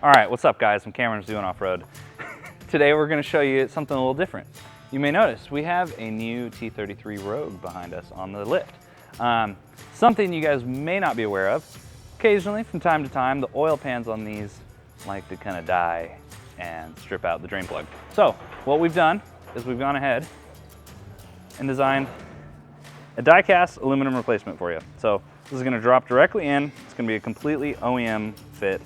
All right, what's up guys? I'm Cameron's Doing Off-Road. Today we're gonna show you something a little different. You may notice we have a new T33 Rogue behind us on the lift. Something you guys may not be aware of, occasionally from time to time, the oil pans on these like to kind of die and strip out the drain plug. So what we've done is we've gone ahead and designed a die-cast aluminum replacement for you. So this is gonna drop directly in. It's gonna be a completely OEM fit.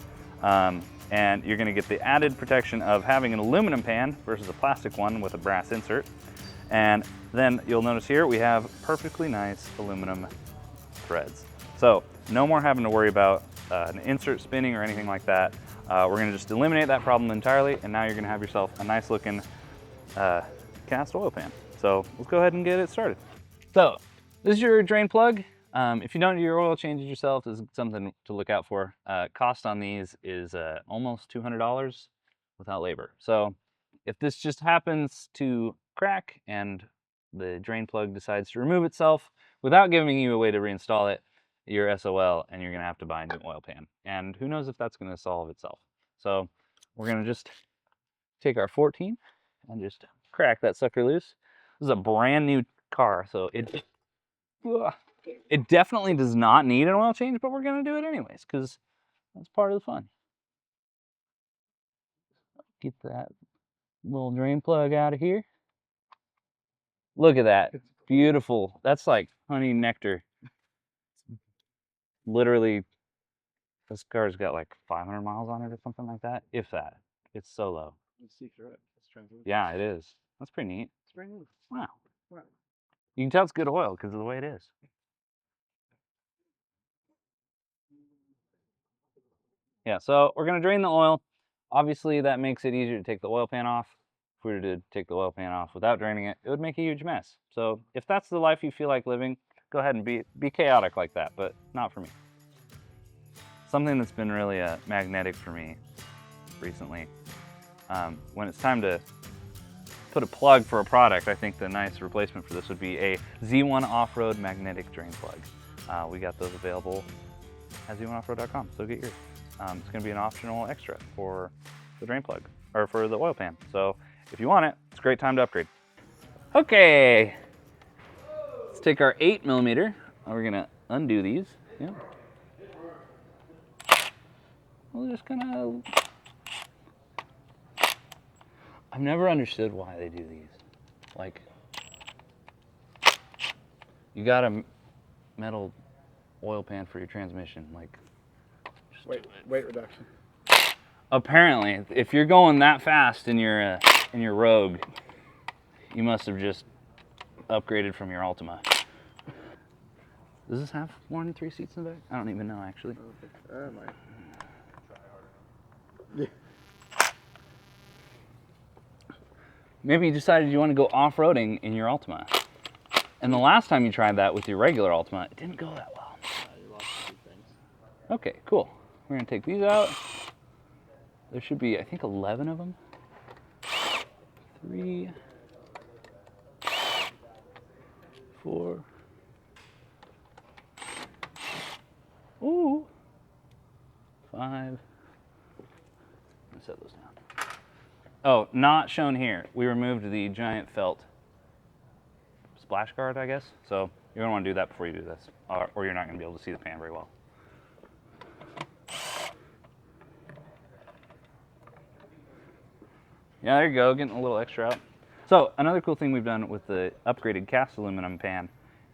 And you're gonna get the added protection of having an aluminum pan versus a plastic one with a brass insert. And then you'll notice here we have perfectly nice aluminum threads. So no more having to worry about an insert spinning or anything like that. We're gonna just eliminate that problem entirely, and now you're gonna have yourself a nice looking cast oil pan. So let's go ahead and get it started. So this is your drain plug. If you don't do your oil changes yourself, this is something to look out for. Cost on these is almost $200 without labor. So if this just happens to crack and the drain plug decides to remove itself without giving you a way to reinstall it, you're SOL and you're gonna have to buy a new oil pan. And who knows if that's gonna solve itself. So we're gonna just take our 14 and just crack that sucker loose. This is a brand new car, so it definitely does not need an oil change, but we're gonna do it anyways, because that's part of the fun. Get that little drain plug out of here. Look at that, beautiful. That's like honey nectar. Literally, this car's got like 500 miles on it or something like that, if that. It's so low. Yeah, it is. That's pretty neat. It's pretty neat. Wow. You can tell it's good oil because of the way it is. Yeah, so we're gonna drain the oil. Obviously, that makes it easier to take the oil pan off. If we were to take the oil pan off without draining it, it would make a huge mess. So if that's the life you feel like living, go ahead and be chaotic like that, but not for me. Something that's been really magnetic for me recently, when it's time to put a plug for a product, I think the nice replacement for this would be a Z1 Off-Road magnetic drain plug. We got those available at z1offroad.com, so get yours. It's going to be an optional extra for the drain plug, or for the oil pan. So if you want it, it's a great time to upgrade. Okay, let's take our 8mm, and we're going to undo these. Yep. We'll just kind of... I've never understood why they do these. Like, you got a metal oil pan for your transmission, like... Weight reduction. Apparently, if you're going that fast in your Rogue, you must have just upgraded from your Altima. Does this have more than 3 seats in the back? I don't even know, actually. Yeah. Maybe you decided you want to go off-roading in your Altima. And the last time you tried that with your regular Altima, it didn't go that well. Okay, cool. We're gonna take these out. There should be, I think, 11 of them. 3, 4. Ooh. 5. Let's set those down. Oh, not shown here. We removed the giant felt splash guard, I guess. So you're gonna want to do that before you do this, or you're not gonna be able to see the pan very well. Yeah, there you go, getting a little extra out. So another cool thing we've done with the upgraded cast aluminum pan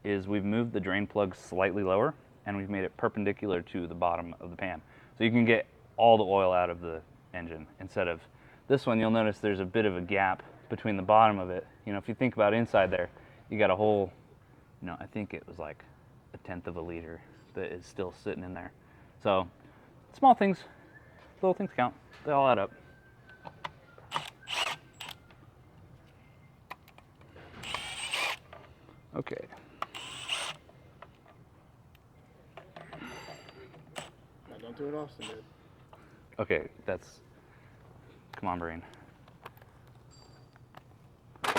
is we've moved the drain plug slightly lower, and we've made it perpendicular to the bottom of the pan. So you can get all the oil out of the engine. Instead of this one, you'll notice there's a bit of a gap between the bottom of it. You know, if you think about inside there, you got a whole, you know, I think it was like 1/10 of a liter that is still sitting in there. So small things, little things count. They all add up. Okay. Now don't do what Austin did. Okay, that's... Come on, brain. Okay.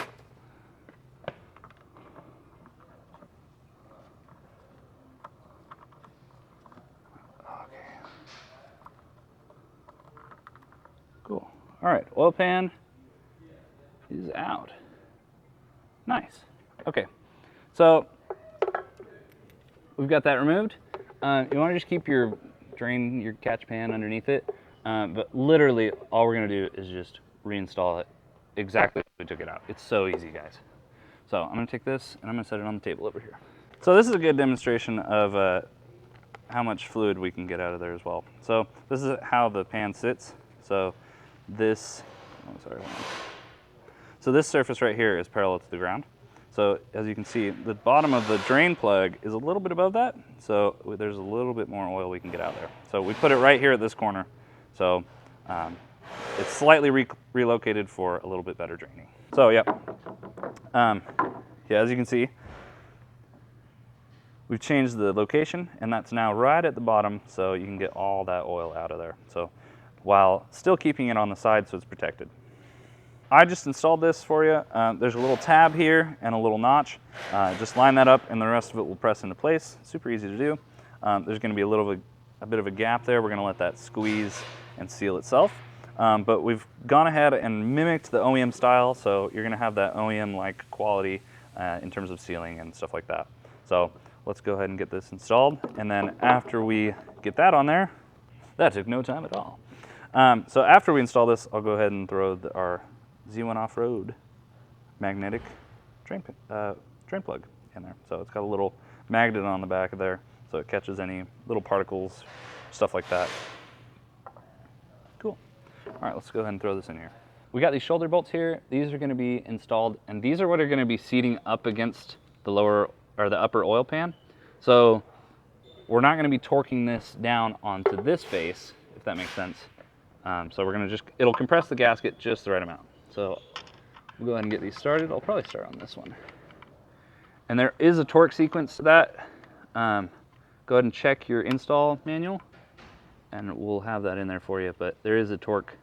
All right, oil pan is out. Nice. Okay, so we've got that removed. You want to just keep your catch pan underneath it, but literally all we're going to do is just reinstall it exactly as we took it out. It's so easy, guys. So I'm going to take this and I'm going to set it on the table over here. So this is a good demonstration of how much fluid we can get out of there as well. So this is how the pan sits. So this, So this surface right here is parallel to the ground. So as you can see, the bottom of the drain plug is a little bit above that. So there's a little bit more oil we can get out there. So we put it right here at this corner. So it's slightly relocated for a little bit better draining. So yeah, as you can see, we've changed the location and that's now right at the bottom so you can get all that oil out of there. So while still keeping it on the side so it's protected. I just installed this for you. There's a little tab here and a little notch. Just line that up and the rest of it will press into place. Super easy to do. There's going to be a bit of a gap there. We're going to let that squeeze and seal itself. But we've gone ahead and mimicked the OEM style, so you're going to have that OEM-like quality in terms of sealing and stuff like that. So let's go ahead and get this installed. And then after we get that on there, that took no time at all. So after we install this, I'll go ahead and throw our Z1 Off-Road magnetic drain plug in there. So it's got a little magnet on the back of there, so it catches any little particles, stuff like that. Cool. All right, let's go ahead and throw this in here. We got these shoulder bolts here. These are going to be installed, and these are what are going to be seating up against the lower or the upper oil pan. So we're not going to be torquing this down onto this face, if that makes sense. So we're going to it'll compress the gasket just the right amount. So we'll go ahead and get these started. I'll probably start on this one. And there is a torque sequence to that. Go ahead and check your install manual and we'll have that in there for you. But there is a torque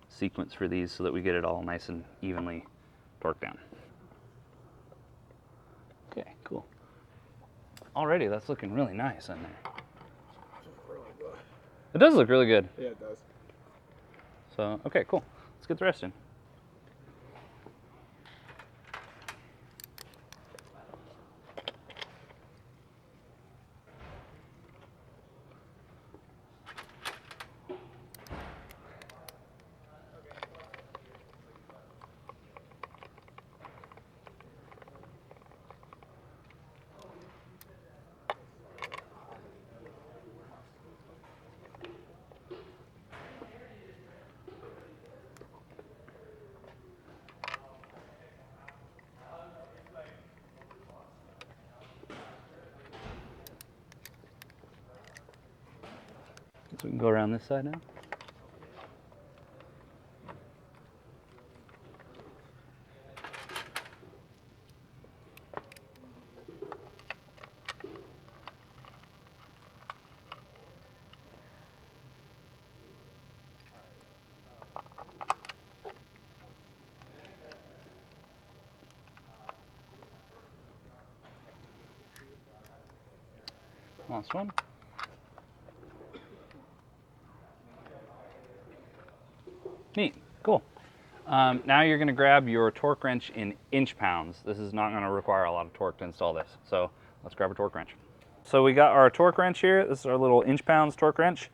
sequence for these so that we get it all nice and evenly torqued down. Okay, cool. Already that's looking really nice in there. It does look really good. Yeah, it does. So, okay, cool. Let's get the rest in. So we can go around this side now. Last one. Neat, cool. Now you're going to grab your torque wrench in inch pounds. This is not going to require a lot of torque to install this. So let's grab a torque wrench. So we got our torque wrench here. This is our little inch pounds torque wrench.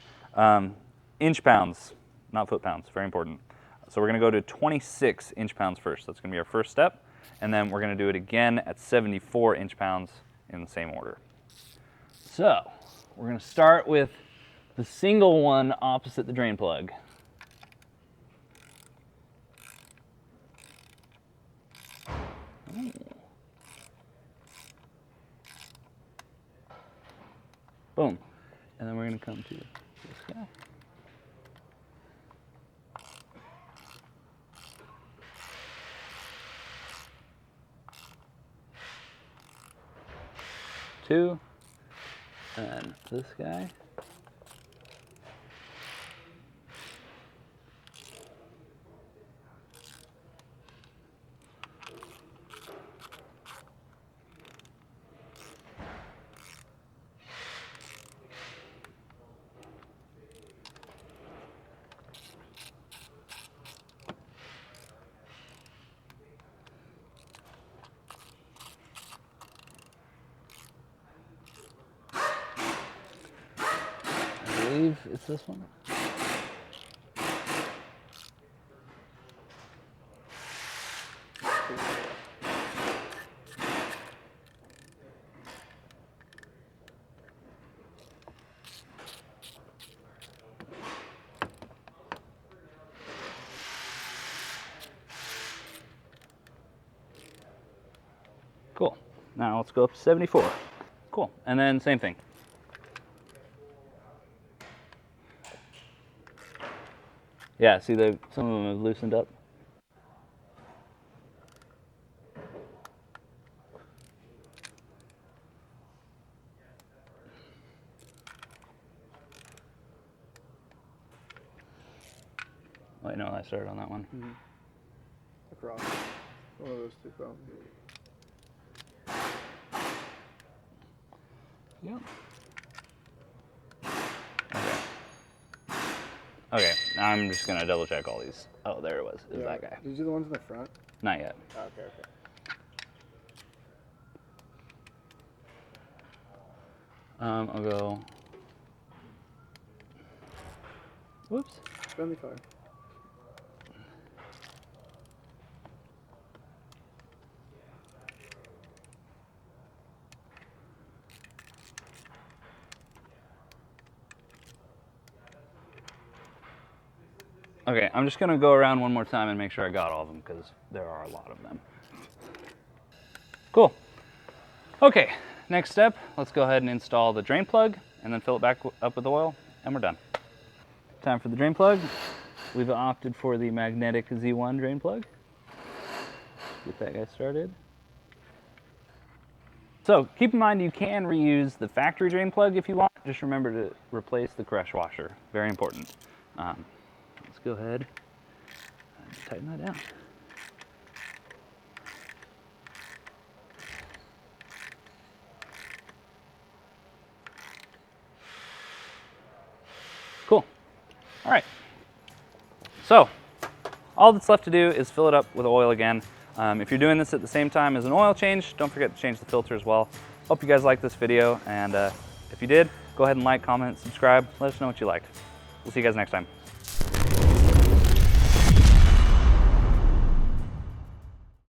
Inch pounds, not foot pounds, very important. So we're going to go to 26 inch pounds first. That's going to be our first step. And then we're going to do it again at 74 inch pounds in the same order. So we're going to start with the single one opposite the drain plug. Boom. And then we're going to come to this guy. Two. And this guy. believe it's this one. Cool. Now let's go up to 74. Cool. And then same thing. Yeah, see some of them have loosened up. Wait, no, I started on that one. Mm-hmm. Across. One of those two probably. Yep. Okay. Okay, now I'm just gonna double check all these. Oh, there it was. It was that guy. Did you do the ones in the front? Not yet. Oh, okay, okay. I'll go. Whoops. 75. Okay, I'm just gonna go around one more time and make sure I got all of them because there are a lot of them. Cool. Okay, next step, let's go ahead and install the drain plug and then fill it back up with oil and we're done. Time for the drain plug. We've opted for the magnetic Z1 drain plug. Get that guy started. So keep in mind you can reuse the factory drain plug if you want. Just remember to replace the crush washer. Very important. Let's go ahead and tighten that down. Cool. All right. So all that's left to do is fill it up with oil again. If you're doing this at the same time as an oil change, don't forget to change the filter as well. Hope you guys liked this video, and if you did, go ahead and like, comment, subscribe. Let us know what you liked. We'll see you guys next time.